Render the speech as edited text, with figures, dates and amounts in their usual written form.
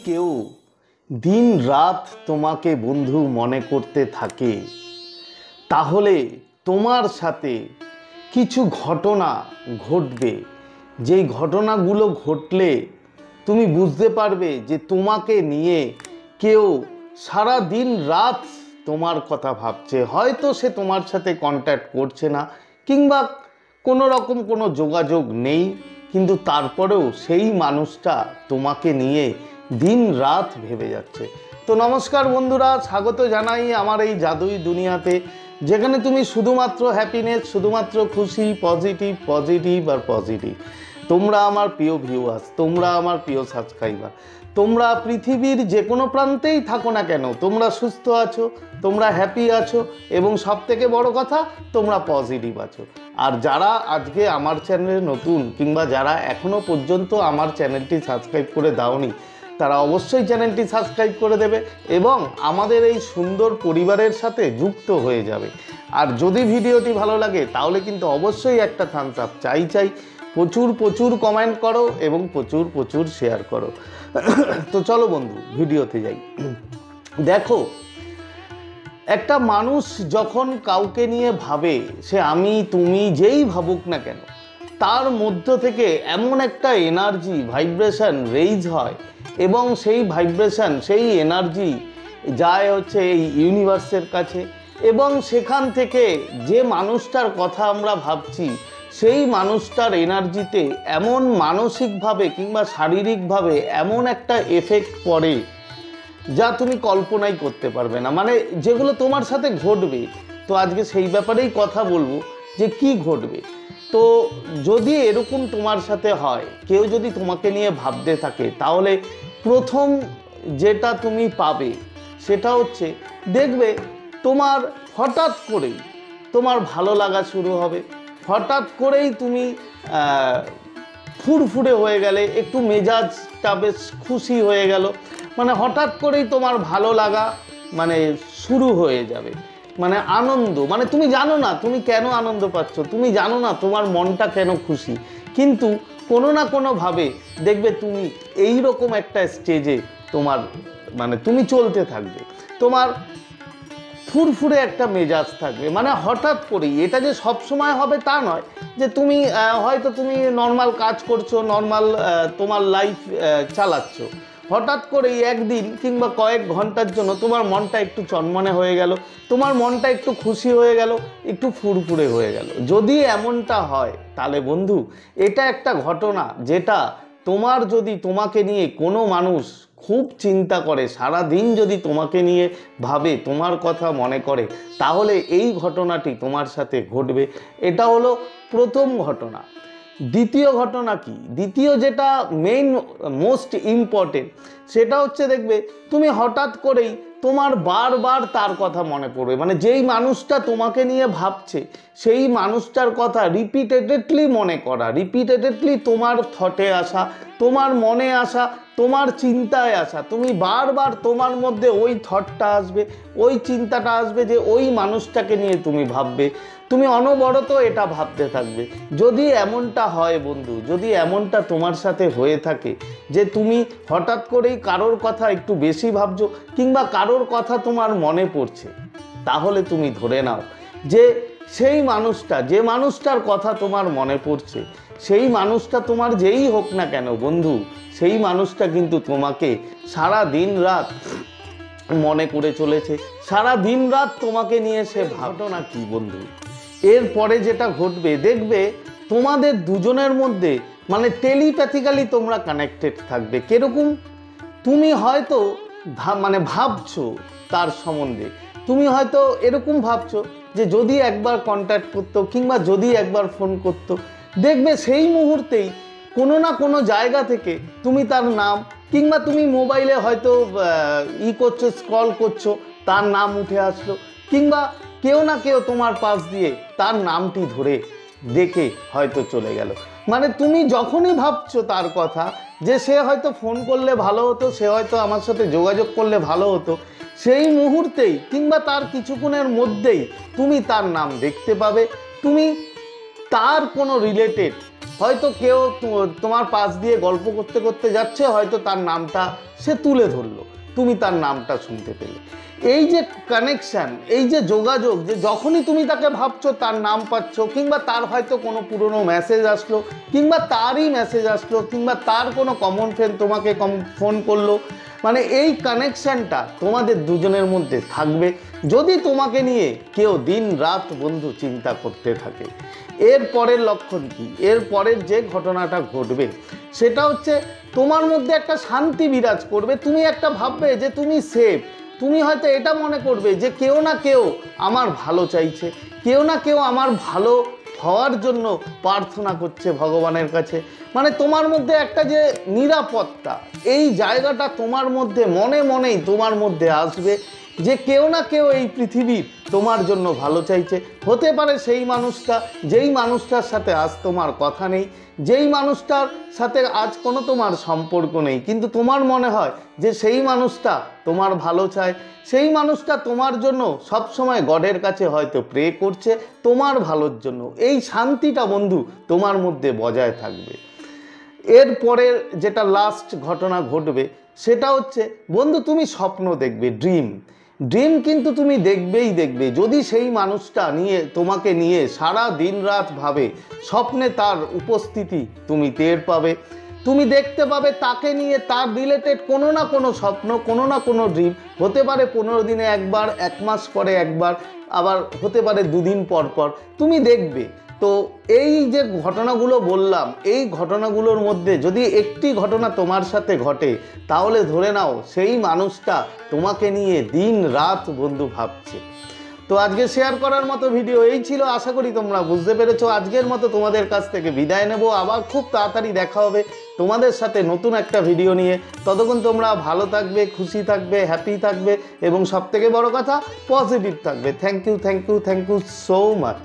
কেউ দিন রাত তোমাকে বন্ধু মনে করতে থাকে, তাহলে তোমার সাথে কিছু ঘটনা ঘটবে। যেই ঘটনাগুলো ঘটলে তুমি বুঝতে পারবে যে তোমাকে নিয়ে কেউ সারা দিন রাত তোমার কথা ভাবছে। হয়তো সে তোমার সাথে কন্ট্যাক্ট করছে না কিংবা কোনো রকম কোনো যোগাযোগ নেই, কিন্তু তারপরেও সেই মানুষটা তোমাকে নিয়ে দিন রাত ভেবে যাচ্ছে। তো নমস্কার বন্ধুরা, স্বাগত জানাই আমার এই জাদুই দুনিয়াতে, যেখানে তুমি শুধুমাত্র হ্যাপিনেস, শুধুমাত্র খুশি, পজিটিভ পজিটিভ আর পজিটিভ। তোমরা আমার প্রিয় ভিউয়ার্স, তোমরা আমার প্রিয় সাবস্ক্রাইবার, তোমরা পৃথিবীর যে কোনো প্রান্তেই থাকো না কেন, তোমরা সুস্থ আছো, তোমরা হ্যাপি আছো এবং সবথেকে বড় কথা তোমরা পজিটিভ আছো। আর যারা আজকে আমার চ্যানেলে নতুন কিংবা যারা এখনও পর্যন্ত আমার চ্যানেলটি সাবস্ক্রাইব করে দাওনি, তারা অবশ্যই চ্যানেলটি সাবস্ক্রাইব করে দেবে এবং আমাদের এই সুন্দর পরিবারের সাথে যুক্ত হয়ে যাবে। আর যদি ভিডিওটি ভালো লাগে তাহলে কিন্তু অবশ্যই একটা থামস আপ চাই। প্রচুর প্রচুর কমেন্ট করো এবং প্রচুর প্রচুর শেয়ার করো। তো চলো বন্ধু ভিডিওতে যাই। দেখো, একটা মানুষ যখন কাউকে নিয়ে ভাবে, সে আমি তুমি যেই ভাবুক না কেন, তার মধ্য থেকে এমন একটা এনার্জি ভাইব্রেশন রেইজ হয় এবং সেই ভাইব্রেশন, সেই এনার্জি যায় হচ্ছে এই ইউনিভার্সের কাছে এবং সেখান থেকে যে মানুষটার কথা আমরা ভাবছি সেই মানুষটার এনার্জিতে এমন মানসিকভাবে কিংবা শারীরিকভাবে এমন একটা এফেক্ট পড়ে যা তুমি কল্পনাই করতে পারবে না, মানে যেগুলো তোমার সাথে ঘটবে। তো আজকে সেই ব্যাপারেই কথা বলবো যে কি ঘটবে। তো যদি এরকম তোমার সাথে হয়, কেউ যদি তোমাকে নিয়ে ভাবতে থাকে, তাহলে প্রথম যেটা তুমি পাবে সেটা হচ্ছে, দেখবে তোমার হঠাৎ করেই তোমার ভালো লাগা শুরু হবে, হঠাৎ করেই তুমি ফুরফুরে হয়ে গেলে, একটু মেজাজটা বেশ খুশি হয়ে গেল, মানে হঠাৎ করেই তোমার ভালো লাগা মানে শুরু হয়ে যাবে, মানে আনন্দ, মানে তুমি জানো না তুমি কেন আনন্দ পাচ্ছ, তুমি জানো না তোমার মনটা কেন খুশি, কিন্তু কোনো না কোনোভাবে দেখবে তুমি এই রকম একটা স্টেজে তোমার মানে তুমি চলতে থাকবে, তোমার ফুরফুরে একটা মেজাজ থাকবে। মানে হঠাৎ করেই, এটা যে সব সময় হবে তা নয়, যে তুমি হয়তো তুমি নর্মাল কাজ করছো, নর্মাল তোমার লাইফ চালাচ্ছ, হঠাৎ করেই একদিন কিংবা কয়েক ঘন্টার জন্য তোমার মনটা একটু চনমনে হয়ে গেল, তোমার মনটা একটু খুশি হয়ে গেল, একটু ফুরফুরে হয়ে গেল। যদি এমনটা হয় তাহলে বন্ধু এটা একটা ঘটনা, যেটা তোমার যদি তোমাকে নিয়ে কোনো মানুষ খুব চিন্তা করে, সারা দিন যদি তোমাকে নিয়ে ভাবে, তোমার কথা মনে করে, তাহলে এই ঘটনাটি তোমার সাথে ঘটবে। এটা হলো প্রথম ঘটনা। দ্বিতীয় ঘটনা কি? দ্বিতীয় যেটা মেইন মোস্ট ইম্পর্টেন্ট, সেটা হচ্ছে দেখবে তুমি হঠাৎ করেই তোমার বারবার তার কথা মনে পড়বে, মানে যেই মানুষটা তোমাকে নিয়ে ভাবছে সেই মানুষটার কথা রিপিটেডলি মনে করা, রিপিটেডলি তোমার থটে আসা, তোমার মনে আসা, তোমার চিন্তায় আসা, তুমি বারবার তোমার মধ্যে ওই থটটা আসবে, ওই চিন্তাটা আসবে যে ওই মানুষটাকে নিয়ে তুমি ভাববে, তুমি অনবরত এটা ভাবতে থাকবে। যদি এমনটা হয় বন্ধু, যদি এমনটা তোমার সাথে হয়ে থাকে যে তুমি হঠাৎ করেই কারোর কথা একটু বেশি ভাবছো কিংবা কারোর কথা তোমার মনে পড়ছে, তাহলে তুমি ধরে নাও যে সেই মানুষটা, যে মানুষটার কথা তোমার মনে পড়ছে, সেই মানুষটা তোমার যেই হোক না কেন বন্ধু, সেই মানুষটা কিন্তু তোমাকে সারা দিন রাত মনে করে চলেছে, সারা দিন রাত তোমাকে নিয়ে সে ভাবতো না কি বন্ধু। এরপরে যেটা ঘটবে, দেখবে তোমাদের দুজনের মধ্যে মানে টেলিপ্যাথিক্যালি তোমরা কানেক্টেড থাকবে। কিরকম? তুমি হয়তো মানে ভাবছো তার সম্বন্ধে, তুমি হয়তো এরকম ভাবছো যে যদি একবার কন্ট্যাক্ট করতো কিংবা যদি একবার ফোন করতো, দেখবে সেই মুহূর্তেই কোনো না কোনো জায়গা থেকে তুমি তার নাম, কিংবা তুমি মোবাইলে হয়তো করছো, স্ক্রল করছো, তার নাম উঠে আসলো, কিংবা কেউ না কেউ তোমার পাশ দিয়ে তার নামটি ধরে ডেকে হয়তো চলে গেল। মানে তুমি যখনই ভাবছো তার কথা, যে সে হয়তো ফোন করলে ভালো হতো, সে হয়তো আমার সাথে যোগাযোগ করলে ভালো হতো, সেই মুহূর্তেই কিংবা তার কিছুক্ষণের মধ্যেই তুমি তার নাম দেখতে পাবে, তুমি তার কোনো রিলেটেড হয়তো কেউ তোমার পাশ দিয়ে গল্প করতে করতে যাচ্ছে, হয়তো তার নামটা সে তুলে ধরলো, তুমি তার নামটা শুনতে পেলে। এই যে কানেকশান, এই যে যোগাযোগ, যে যখনই তুমি তাকে ভাবছো তার নাম পাচ্ছ, কিংবা তার হয়তো কোনো পুরনো মেসেজ আসলো, কিংবা তারই মেসেজ আসলো, কিংবা তার কোনো কমন ফ্রেন্ড তোমাকে ফোন করলো, মানে এই কানেকশানটা তোমাদের দুজনের মধ্যে থাকবে যদি তোমাকে নিয়ে কেউ দিন রাত বন্ধু চিন্তা করতে থাকে। এর পরের লক্ষণ কি? এর পরের যে ঘটনাটা ঘটবে সেটা হচ্ছে তোমার মধ্যে একটা শান্তি বিরাজ করবে। তুমি একটা ভাববে যে তুমি সেফ। তুমি হয়তো এটা মনে করবে যে কেউ না কেউ আমার ভালো চাইছে, কেউ না কেউ আমার ভালো হওয়ার জন্য প্রার্থনা করছে ভগবানের কাছে। মানে তোমার মধ্যে একটা যে নিরাপত্তা, এই জায়গাটা তোমার মধ্যে মনে মনেই তোমার মধ্যে আসবে যে কেউ না কেউ এই পৃথিবীর তোমার জন্য ভালো চাইছে। হতে পারে সেই মানুষটা, যেই মানুষটার সাথে আজ তোমার কথা নেই, যেই মানুষটার সাথে আজ কোনো তোমার সম্পর্ক নেই, কিন্তু তোমার মনে হয় যে সেই মানুষটা তোমার ভালো চায়, সেই মানুষটা তোমার জন্য সবসময় গডের কাছে হয়তো প্রে করছে তোমার ভালোর জন্য। এই শান্তিটা বন্ধু তোমার মধ্যে বজায় থাকবে। এরপরে যেটা লাস্ট ঘটনা ঘটবে সেটা হচ্ছে বন্ধু, তুমি স্বপ্ন দেখবে, ড্রিম কিন্তু তুমি দেখবেই দেখবে। যদি সেই মানুষটা তোমাকে নিয়ে সারা দিন রাত ভাবে, স্বপ্নে তার উপস্থিতি তুমি টের পাবে, তুমি দেখতে পাবে তাকে নিয়ে তার রিলেটেড কোনো না কোনো স্বপ্ন, কোনো না কোনো ড্রিম। হতে পারে 15 দিনে একবার, 1 মাস পরে একবার, আবার হতে পারে 2 দিন পর পর তুমি দেখবে। তো এই যে ঘটনাগুলো বললাম, এই ঘটনাগুলোর মধ্যে যদি একটি ঘটনা তোমার সাথে ঘটে, তাহলে ধরে নাও সেই মানুষটা তোমাকে নিয়ে দিন রাত বন্ধু ভাবছে। তো আজকে শেয়ার করার মতো ভিডিও এই ছিল। আশা করি তোমরা বুঝতে পেরেছো। আজকের মতো তোমাদের কাছ থেকে বিদায় নেব। আবার খুব তাড়াতাড়ি দেখা হবে তোমাদের সাথে নতুন একটা ভিডিও নিয়ে। ততক্ষণ তোমরা ভালো থাকবে, খুশি থাকবে, হ্যাপি থাকবে এবং সবথেকে বড় কথা পজিটিভ থাকবে। Thank you so much.